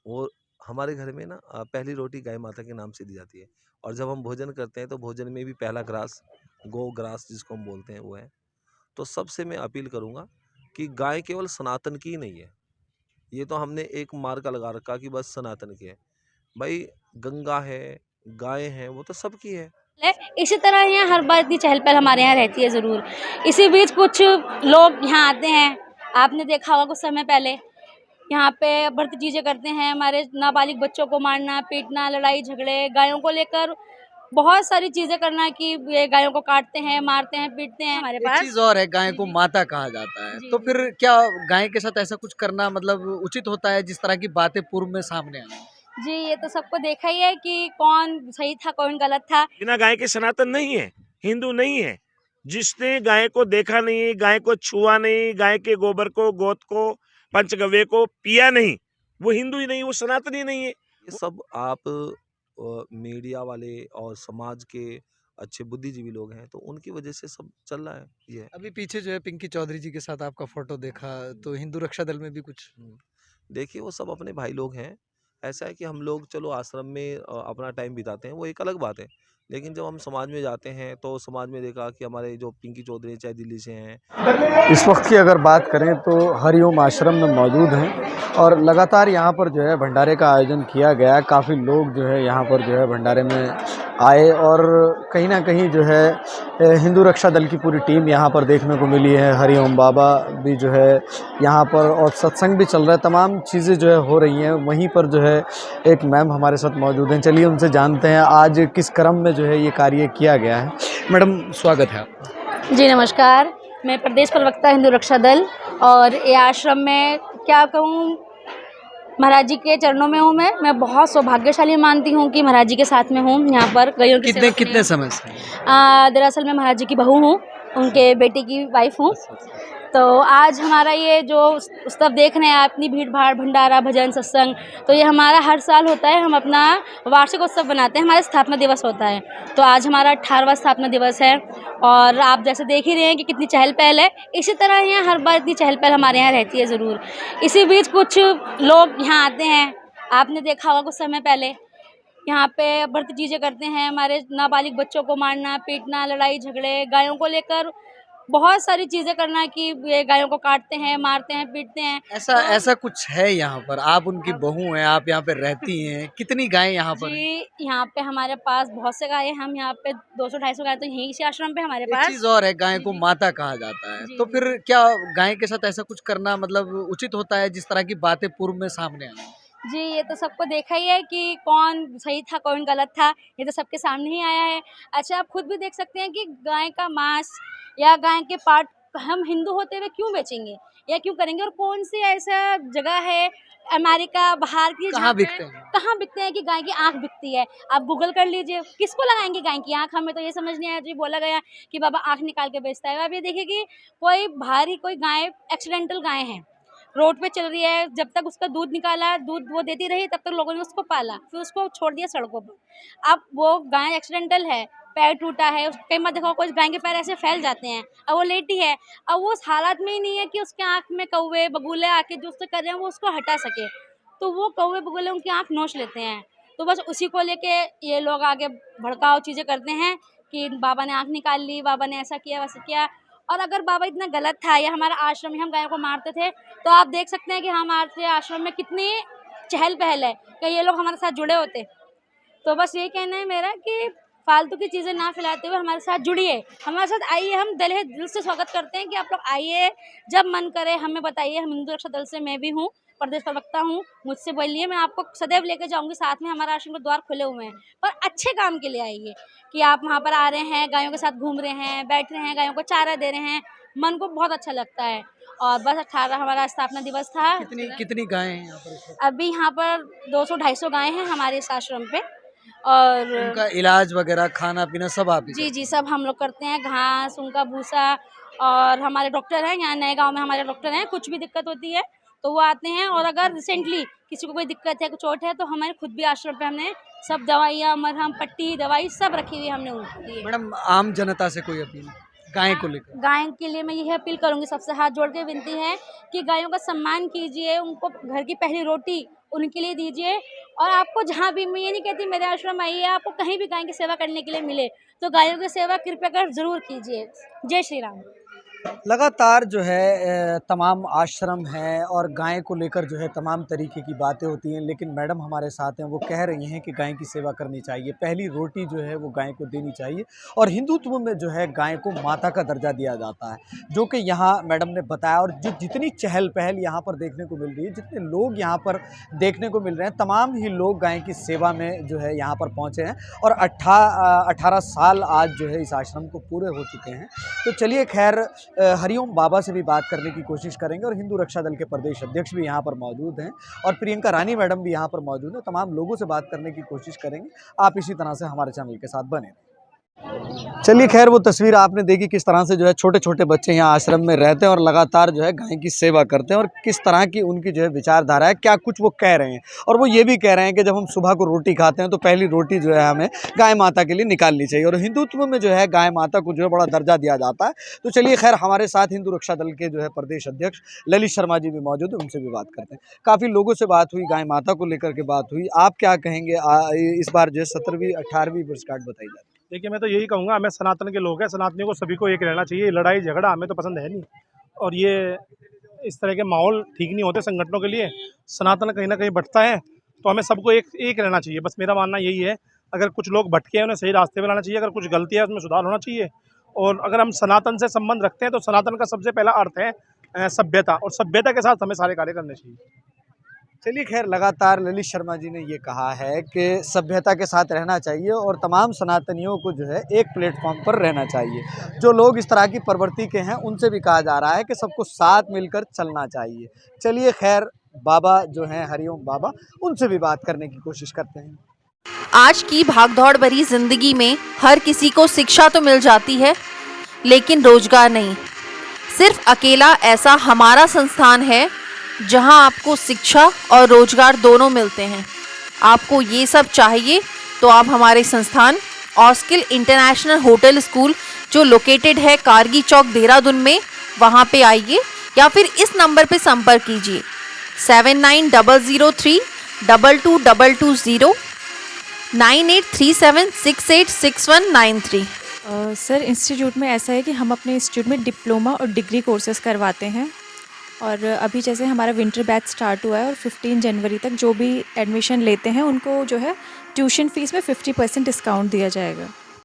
वो हमारे घर में ना पहली रोटी गाय माता के नाम से दी जाती है। और जब हम भोजन करते हैं तो भोजन में भी पहला ग्रास गौ ग्रास जिसको हम बोलते हैं वो है। तो सबसे मैं अपील करूँगा कि गाय केवल सनातन की ही नहीं है। ये तो हमने एक मार्का लगा रखा कि बस सनातन की है। भाई गंगा है, गाय है, वो तो सबकी है। इसी तरह यहाँ हर बार इतनी चहल पहल हमारे यहाँ रहती है ज़रूर। इसी बीच कुछ लोग यहाँ आते हैं, आपने देखा होगा कुछ समय पहले यहाँ पे बढ़ती चीज़ें करते हैं, हमारे नाबालिग बच्चों को मारना पीटना, लड़ाई झगड़े, गायों को लेकर बहुत सारी चीज़ें करना कि ये गायों को काटते हैं, मारते हैं, पीटते हैं हमारे एक पास। चीज और है, गाय जी, को जी। माता कहा जाता है, जी, तो जी। फिर क्या गाय के साथ ऐसा कुछ करना मतलब उचित होता है जिस तरह की बातें पूर्व में सामने आई? जी, ये तो सबको देखा ही है कि कौन सही था, कौन गलत था। बिना गाय के सनातन नहीं है, हिंदू नहीं है। जिसने गाय को देखा नहीं, गाय को छुआ नहीं, गाय के गोबर को, गोत को, पंचगव्य को पिया नहीं, वो हिंदू ही नहीं, वो सनातन ही नहीं है। ये सब आप मीडिया वाले और समाज के अच्छे बुद्धिजीवी लोग हैं तो उनकी वजह से सब चल रहा है ये। अभी पीछे जो है पिंकी चौधरी जी के साथ आपका फोटो देखा, तो हिंदू रक्षा दल में भी कुछ देखिए वो सब अपने भाई लोग हैं। ऐसा है कि हम लोग चलो आश्रम में अपना टाइम बिताते हैं वो एक अलग बात है। लेकिन जब हम समाज में जाते हैं तो समाज में देखा कि हमारे जो पिंकी चौधरी चाहे दिल्ली से हैं। इस वक्त की अगर बात करें तो हरिओम आश्रम में मौजूद हैं और लगातार यहाँ पर जो है भंडारे का आयोजन किया गया। काफ़ी लोग जो है यहाँ पर जो है भंडारे में आए और कहीं ना कहीं जो है हिंदू रक्षा दल की पूरी टीम यहाँ पर देखने को मिली है। हरिओम बाबा भी जो है यहाँ पर और सत्संग भी चल रहा है, तमाम चीज़ें जो है हो रही हैं। वहीं पर जो है एक मैम हमारे साथ मौजूद हैं, चलिए उनसे जानते हैं आज किस क्रम में जो है ये कार्य किया गया है। मैडम स्वागत है आपका। जी नमस्कार, मैं प्रदेश प्रवक्ता हिंदू रक्षा दल और ये आश्रम में क्या कहूँ, महाराज जी के चरणों में हूँ। मैं बहुत सौभाग्यशाली मानती हूँ कि महाराज जी के साथ में हूँ यहाँ पर गयों की सेवा कितने समय से? दरअसल मैं महाराज जी की बहू हूँ, उनके बेटे की वाइफ हूँ। तो आज हमारा ये जो उत्सव देख रहे हैं आप, इतनी भीड़ भाड़, भंडारा, भजन, सत्संग, तो ये हमारा हर साल होता है। हम अपना वार्षिक उत्सव बनाते हैं, हमारा स्थापना दिवस होता है। तो आज हमारा 18वां स्थापना दिवस है और आप जैसे देख ही रहे हैं कि कितनी चहल पहल है। इसी तरह यहाँ हर बार इतनी चहल पहल हमारे यहाँ रहती है ज़रूर। इसी बीच कुछ लोग यहाँ आते हैं, आपने देखा होगा कुछ समय पहले यहाँ पे बढ़ती चीज़ें करते हैं, हमारे नाबालिग बच्चों को मारना पीटना, लड़ाई झगड़े, गायों को लेकर बहुत सारी चीज़ें करना कि ये गायों को काटते हैं, मारते हैं, पीटते हैं। ऐसा कुछ है यहाँ पर? आप उनकी बहू हैं, आप यहाँ पे रहती हैं, कितनी गायें यहाँ पर हैं? जी, यहाँ पे हमारे पास बहुत से गाय हैं। हम यहाँ पे 200-250 गाय तो यहीं इसी आश्रम पे हमारे एक पास। चीज और है, गाय को माता कहा जाता है, जी, तो जी। फिर क्या गाय के साथ ऐसा कुछ करना मतलब उचित होता है जिस तरह की बातें पूर्व में सामने आई? जी, ये तो सबको देखा ही है कि कौन सही था, कौन गलत था, ये तो सबके सामने ही आया है। अच्छा, आप खुद भी देख सकते हैं कि गाय का मांस या गाय के पार्ट हम हिंदू होते हुए क्यों बेचेंगे या क्यों करेंगे? और कौन सी ऐसा जगह है अमेरिका, बाहर की, कहाँ जहाँ पे बिकते हैं? कहाँ बिकते हैं कि गाय की आँख बिकती है? आप गूगल कर लीजिए, किसको लगाएँगे गाय की आँख? हमें तो ये समझ नहीं आया जो बोला गया कि बाबा आँख निकाल के बेचता है। अब ये देखिए कि कोई बाहर ही कोई गाय एक्सीडेंटल गाय है, रोड पे चल रही है, जब तक उसका दूध निकाला, दूध वो देती रही, तब तक लोगों ने उसको पाला, फिर उसको छोड़ दिया सड़कों पर। अब वो गाय एक्सीडेंटल है, पैर टूटा है, कई बार देखा कोई गाय के पैर ऐसे फैल जाते हैं, अब वो लेटी है, अब वो उस हालत में ही नहीं है कि उसके आँख में कौवे बगुले आके जो उससे कर रहे हैं वो उसको हटा सके, तो वो कौवे बगुले उनकी आँख नोच लेते हैं। तो बस उसी को लेके ये लोग आगे भड़काऊ चीज़ें करते हैं कि बाबा ने आँख निकाल ली, बाबा ने ऐसा किया, वैसा किया। और अगर बाबा इतना गलत था या हमारा आश्रम में हम गायों को मारते थे, तो आप देख सकते हैं कि हमारे आश्रम में कितनी चहल पहल है कि ये लोग हमारे साथ जुड़े होते। तो बस यही कहना है मेरा कि फालतू की चीज़ें ना फैलाते हुए हमारे साथ जुड़िए, हमारे साथ आइए। हम दिल से स्वागत करते हैं कि आप लोग आइए, जब मन करे हमें बताइए। हम हिंदू रक्षा दल से मैं भी हूँ, प्रदेश प्रवक्ता हूँ, मुझसे बोलिए, मैं आपको सदैव लेके जाऊँगी साथ में। हमारा आश्रम के द्वार खुले हुए हैं, पर अच्छे काम के लिए आइए कि आप वहाँ पर आ रहे हैं, गायों के साथ घूम रहे हैं, बैठ रहे हैं, गायों को चारा दे रहे हैं, मन को बहुत अच्छा लगता है। और बस 18 हमारा स्थापना दिवस था। कितनी गायें हैं यहाँ पर? अभी यहाँ पर 200-250 गाय हैं हमारे इस आश्रम पे। और उनका इलाज वगैरह, खाना पीना सब आप ही जी, करते जी, सब हम लोग करते हैं, घास, उनका भूसा। और हमारे डॉक्टर हैं, यहाँ नए गाँव में हमारे डॉक्टर हैं, कुछ भी दिक्कत होती है तो वो आते हैं। और अगर रिसेंटली किसी को कोई दिक्कत है, कुछ चोट है, तो हमारे खुद भी आश्रम पे हमने सब दवाइयाँ, मरहम, पट्टी, दवाई सब रखी हुई है हमने उनके लिए। मैडम, आम जनता से कोई अपील गाय को लेकर? गाय के लिए मैं यही अपील करूंगी, सबसे हाथ जोड़ के विनती है कि गायों का सम्मान कीजिए, उनको घर की पहली रोटी उनके लिए दीजिए। और आपको जहाँ भी, मैं ये नहीं कहती मेरे आश्रम आइए, आपको कहीं भी गाय की सेवा करने के लिए मिले तो गायों की सेवा कृपया कर ज़रूर कीजिए। जय श्री राम। लगातार जो है तमाम आश्रम हैं और गाय को लेकर जो है तमाम तरीके की बातें होती हैं, लेकिन मैडम हमारे साथ हैं, वो कह रही हैं कि गाय की सेवा करनी चाहिए, पहली रोटी जो है वो गाय को देनी चाहिए और हिंदुत्व में जो है गाय को माता का दर्जा दिया जाता है, जो कि यहाँ मैडम ने बताया। और जो जितनी चहल पहल यहाँ पर देखने को मिल रही है, जितने लोग यहाँ पर देखने को मिल रहे हैं, तमाम ही लोग गाय की सेवा में जो है यहाँ पर पहुँचे हैं और 18 साल आज जो है इस आश्रम को पूरे हो चुके हैं। तो चलिए खैर हरिओम बाबा से भी बात करने की कोशिश करेंगे और हिंदू रक्षा दल के प्रदेश अध्यक्ष भी यहाँ पर मौजूद हैं और प्रियंका रानी मैडम भी यहाँ पर मौजूद हैं। तमाम लोगों से बात करने की कोशिश करेंगे। आप इसी तरह से हमारे चैनल के साथ बने रहें। चलिए खैर वो तस्वीर आपने देखी किस तरह से जो है छोटे छोटे बच्चे यहाँ आश्रम में रहते हैं और लगातार जो है गाय की सेवा करते हैं और किस तरह की उनकी जो है विचारधारा है, क्या कुछ वो कह रहे हैं। और वो ये भी कह रहे हैं कि जब हम सुबह को रोटी खाते हैं तो पहली रोटी जो है हमें गाय माता के लिए निकालनी चाहिए और हिंदुत्व में जो है गाय माता को जो है बड़ा दर्जा दिया जाता है। तो चलिए खैर हमारे साथ हिंदू रक्षा दल के जो है प्रदेश अध्यक्ष ललित शर्मा जी भी मौजूद है, उनसे भी बात करते हैं। काफ़ी लोगों से बात हुई, गाय माता को लेकर के बात हुई, आप क्या कहेंगे? इस बार जो है 17वीं 18वीं वर्षगांठ बताई जाती है। देखिए, मैं तो यही कहूँगा, हमें सनातन के लोग हैं, सनातनियों को सभी को एक रहना चाहिए। लड़ाई झगड़ा हमें तो पसंद है नहीं और ये इस तरह के माहौल ठीक नहीं होते संगठनों के लिए। सनातन कहीं ना कहीं भटकता है तो हमें सबको एक रहना चाहिए। बस मेरा मानना यही है, अगर कुछ लोग भटके हैं उन्हें सही रास्ते पर लाना चाहिए, अगर कुछ गलती है उसमें सुधार होना चाहिए। और अगर हम सनातन से संबंध रखते हैं तो सनातन का सबसे पहला अर्थ है सभ्यता, और सभ्यता के साथ हमें सारे कार्य करने चाहिए। चलिए खैर लगातार ललित शर्मा जी ने ये कहा है कि सभ्यता के साथ रहना चाहिए और तमाम सनातनियों को जो है एक प्लेटफॉर्म पर रहना चाहिए। जो लोग इस तरह की प्रवृत्ति के हैं उनसे भी कहा जा रहा है कि सबको साथ मिलकर चलना चाहिए। चलिए खैर बाबा जो हैं हरिओम बाबा, उनसे भी बात करने की कोशिश करते हैं। आज की भागदौड़ भरी जिंदगी में हर किसी को शिक्षा तो मिल जाती है लेकिन रोजगार नहीं। सिर्फ अकेला ऐसा हमारा संस्थान है जहां आपको शिक्षा और रोजगार दोनों मिलते हैं। आपको ये सब चाहिए तो आप हमारे संस्थान ऑस्किल इंटरनेशनल होटल स्कूल जो लोकेटेड है कारगी चौक देहरादून में, वहां पे आइए या फिर इस नंबर पे संपर्क कीजिए 7900322220 9837686193। सर इंस्टीट्यूट में ऐसा है कि हम अपने इंस्टीट्यूट में डिप्लोमा और डिग्री कोर्सेज़ करवाते हैं और अभी जैसे हमारा विंटर बैच स्टार्ट हुआ है और 15 जनवरी तक जो भी एडमिशन लेते हैं उनको जो है ट्यूशन फ़ीस में 50% डिस्काउंट दिया जाएगा।